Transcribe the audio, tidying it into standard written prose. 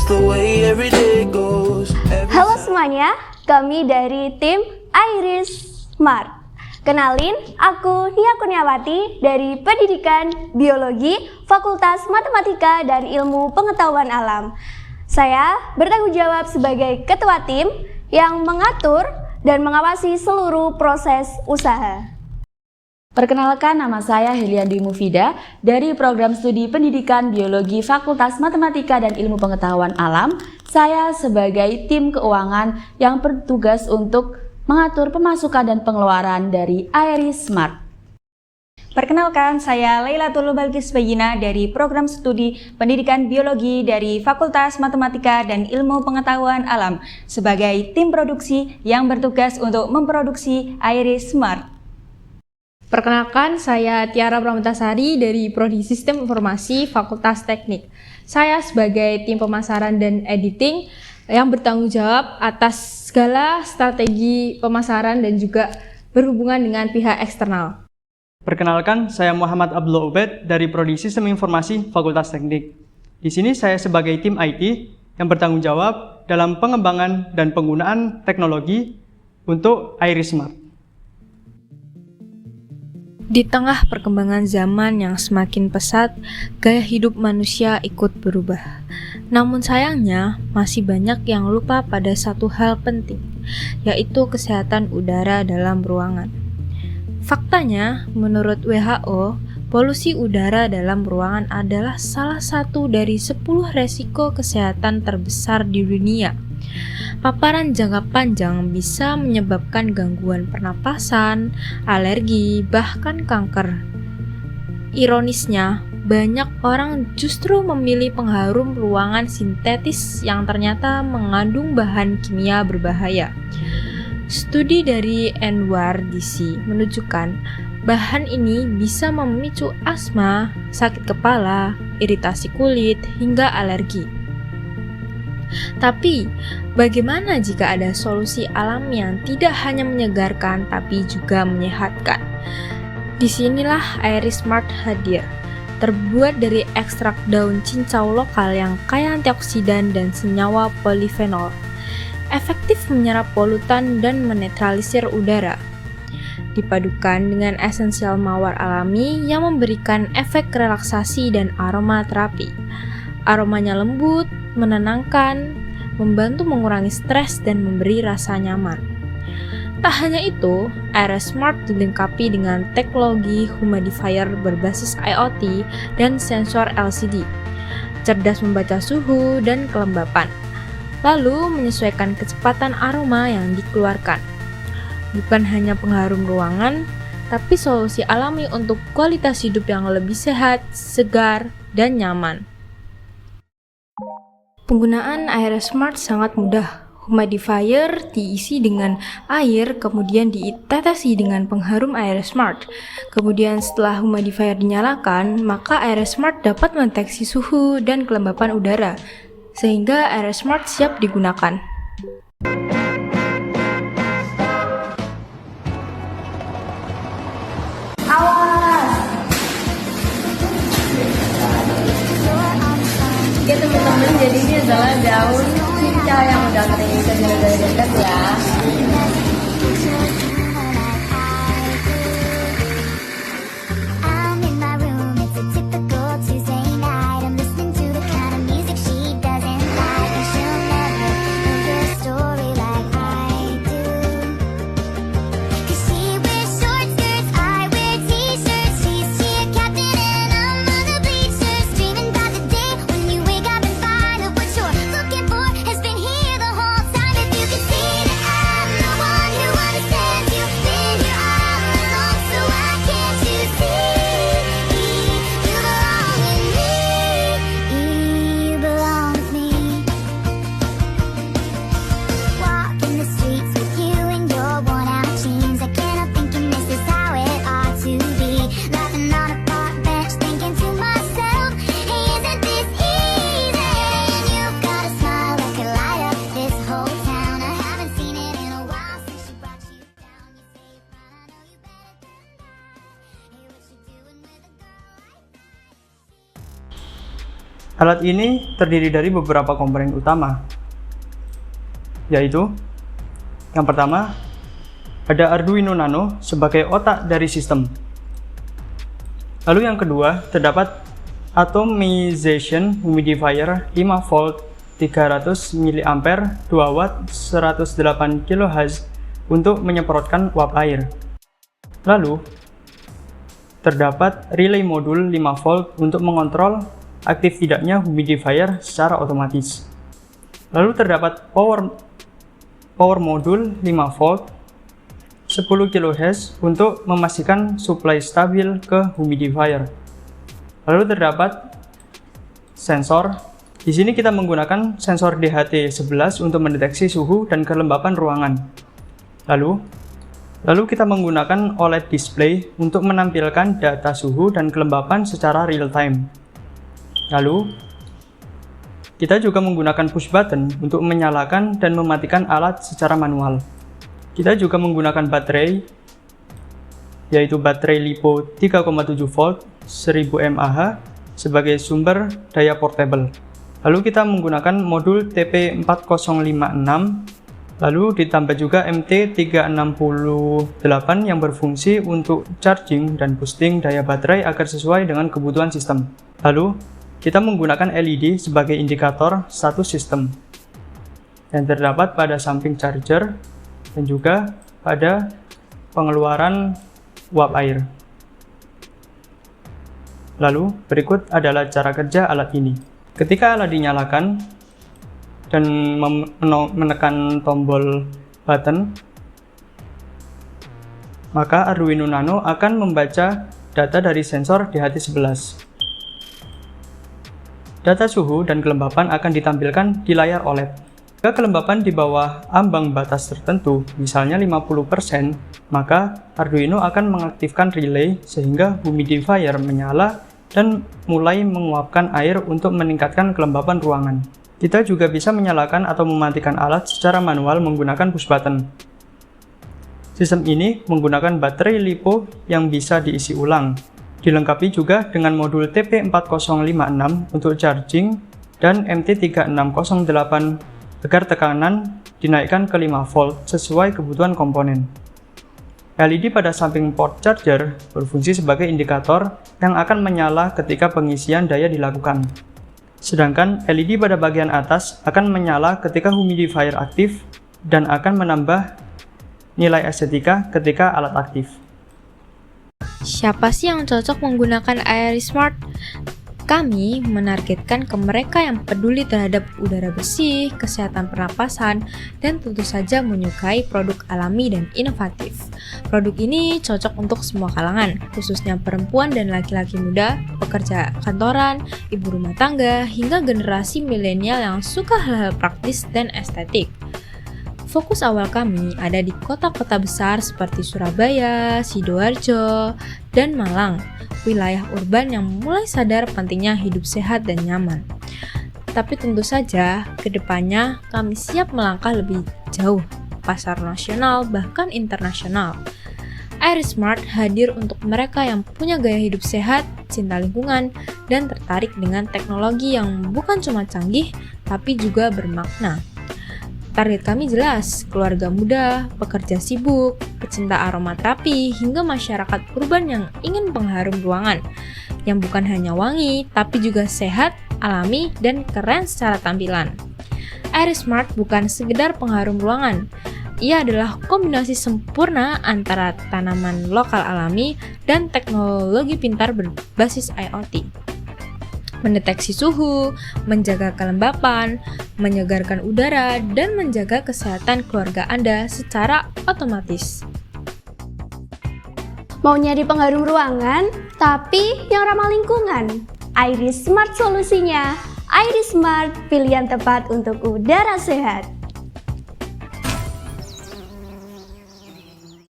just the way every day goes. Halo semuanya, kami dari tim Iris Smart. Kenalin, aku Nia Kurniawati dari Pendidikan Biologi Fakultas Matematika dan Ilmu Pengetahuan Alam. Saya bertanggung jawab sebagai ketua tim yang mengatur dan mengawasi seluruh proses usaha. Perkenalkan, nama saya Heliandri Mufida dari Program Studi Pendidikan Biologi Fakultas Matematika dan Ilmu Pengetahuan Alam. Saya sebagai tim keuangan yang bertugas untuk mengatur pemasukan dan pengeluaran dari Iris Smart. Perkenalkan, saya Lailatul Balkis Bayina dari Program Studi Pendidikan Biologi dari Fakultas Matematika dan Ilmu Pengetahuan Alam sebagai tim produksi yang bertugas untuk memproduksi Iris Smart. Perkenalkan, saya Tiara Pramutasari dari Prodi Sistem Informasi Fakultas Teknik. Saya sebagai tim pemasaran dan editing yang bertanggung jawab atas segala strategi pemasaran dan juga berhubungan dengan pihak eksternal. Perkenalkan, saya Muhammad Abdullah Ubed dari Prodi Sistem Informasi Fakultas Teknik. Di sini saya sebagai tim IT yang bertanggung jawab dalam pengembangan dan penggunaan teknologi untuk Iris Smart. Di tengah perkembangan zaman yang semakin pesat, gaya hidup manusia ikut berubah. Namun sayangnya, masih banyak yang lupa pada satu hal penting, yaitu kesehatan udara dalam ruangan. Faktanya, menurut WHO, polusi udara dalam ruangan adalah salah satu dari 10 resiko kesehatan terbesar di dunia. Paparan jangka panjang bisa menyebabkan gangguan pernapasan, alergi, bahkan kanker. Ironisnya, banyak orang justru memilih pengharum ruangan sintetis yang ternyata mengandung bahan kimia berbahaya. Studi dari NYRDC menunjukkan bahan ini bisa memicu asma, sakit kepala, iritasi kulit, hingga alergi. Tapi, bagaimana jika ada solusi alami yang tidak hanya menyegarkan tapi juga menyehatkan? Disinilah Iris Smart hadir. Terbuat dari ekstrak daun cincau lokal yang kaya antioksidan dan senyawa polifenol. Efektif menyerap polutan dan menetralisir udara. Dipadukan dengan esensial mawar alami yang memberikan efek relaksasi dan aroma terapi. Aromanya lembut, menenangkan, membantu mengurangi stres dan memberi rasa nyaman. Tak hanya itu, Iris Smart dilengkapi dengan teknologi humidifier berbasis IoT dan sensor LCD, cerdas membaca suhu dan kelembapan, lalu menyesuaikan kecepatan aroma yang dikeluarkan. Bukan hanya pengharum ruangan, tapi solusi alami untuk kualitas hidup yang lebih sehat, segar, dan nyaman. Penggunaan Iris Smart sangat mudah. Humidifier diisi dengan air, kemudian ditetesi dengan pengharum Iris Smart. Kemudian setelah humidifier dinyalakan, maka Iris Smart dapat mendeteksi suhu dan kelembapan udara, sehingga Iris Smart siap digunakan. Oke teman-teman, jadi ini adalah daun cincau yang udah kering dari dekat ya. Looking for has been here the whole time. If you could see that I'm the one. Alat ini terdiri dari beberapa komponen utama, yaitu yang pertama, ada Arduino Nano sebagai otak dari sistem. Lalu yang kedua, terdapat Atomization Humidifier 5 volt 300 mA 2 watt 108 kHz untuk menyemprotkan uap air. Lalu, terdapat relay modul 5 volt untuk mengontrol aktif tidaknya humidifier secara otomatis. Lalu terdapat power modul 5 volt 10 kHz untuk memastikan suplai stabil ke humidifier. Lalu terdapat sensor. Di sini kita menggunakan sensor DHT11 untuk mendeteksi suhu dan kelembapan ruangan. Lalu kita menggunakan OLED display untuk menampilkan data suhu dan kelembapan secara real time. Lalu kita juga menggunakan push button untuk menyalakan dan mematikan alat secara manual. Kita juga menggunakan baterai, yaitu baterai LiPo 3,7 volt 1000 mAh sebagai sumber daya portable. Lalu kita menggunakan modul TP4056, lalu ditambah juga MT368 yang berfungsi untuk charging dan boosting daya baterai agar sesuai dengan kebutuhan sistem. Lalu kita menggunakan LED sebagai indikator status sistem yang terdapat pada samping charger dan juga pada pengeluaran uap air. Lalu berikut adalah cara kerja alat ini. Ketika alat dinyalakan dan menekan tombol button, maka Arduino Nano akan membaca data dari sensor DHT11. Data suhu dan kelembapan akan ditampilkan di layar OLED. Jika kelembapan di bawah ambang batas tertentu, misalnya 50%, maka Arduino akan mengaktifkan relay sehingga humidifier menyala dan mulai menguapkan air untuk meningkatkan kelembapan ruangan. Kita juga bisa menyalakan atau mematikan alat secara manual menggunakan push button. Sistem ini menggunakan baterai LiPo yang bisa diisi ulang. Dilengkapi juga dengan modul TP4056 untuk charging dan MT3608 agar tekanan dinaikkan ke 5 volt sesuai kebutuhan komponen. LED pada samping port charger berfungsi sebagai indikator yang akan menyala ketika pengisian daya dilakukan. Sedangkan LED pada bagian atas akan menyala ketika humidifier aktif dan akan menambah nilai estetika ketika alat aktif. Siapa sih yang cocok menggunakan Iris Smart? Kami menargetkan ke mereka yang peduli terhadap udara bersih, kesehatan pernapasan, dan tentu saja menyukai produk alami dan inovatif. Produk ini cocok untuk semua kalangan, khususnya perempuan dan laki-laki muda, pekerja kantoran, ibu rumah tangga, hingga generasi milenial yang suka hal-hal praktis dan estetik. Fokus awal kami ada di kota-kota besar seperti Surabaya, Sidoarjo, dan Malang, wilayah urban yang mulai sadar pentingnya hidup sehat dan nyaman. Tapi tentu saja, kedepannya kami siap melangkah lebih jauh, pasar nasional bahkan internasional. Iris Smart hadir untuk mereka yang punya gaya hidup sehat, cinta lingkungan, dan tertarik dengan teknologi yang bukan cuma canggih, tapi juga bermakna. Target kami jelas, keluarga muda, pekerja sibuk, pecinta aromaterapi, hingga masyarakat urban yang ingin pengharum ruangan, yang bukan hanya wangi, tapi juga sehat, alami, dan keren secara tampilan. Iris Smart bukan sekedar pengharum ruangan, ia adalah kombinasi sempurna antara tanaman lokal alami dan teknologi pintar berbasis IoT. Mendeteksi suhu, menjaga kelembapan, menyegarkan udara, dan menjaga kesehatan keluarga Anda secara otomatis. Mau nyari pengharum ruangan, tapi yang ramah lingkungan? Iris Smart solusinya. Iris Smart, pilihan tepat untuk udara sehat.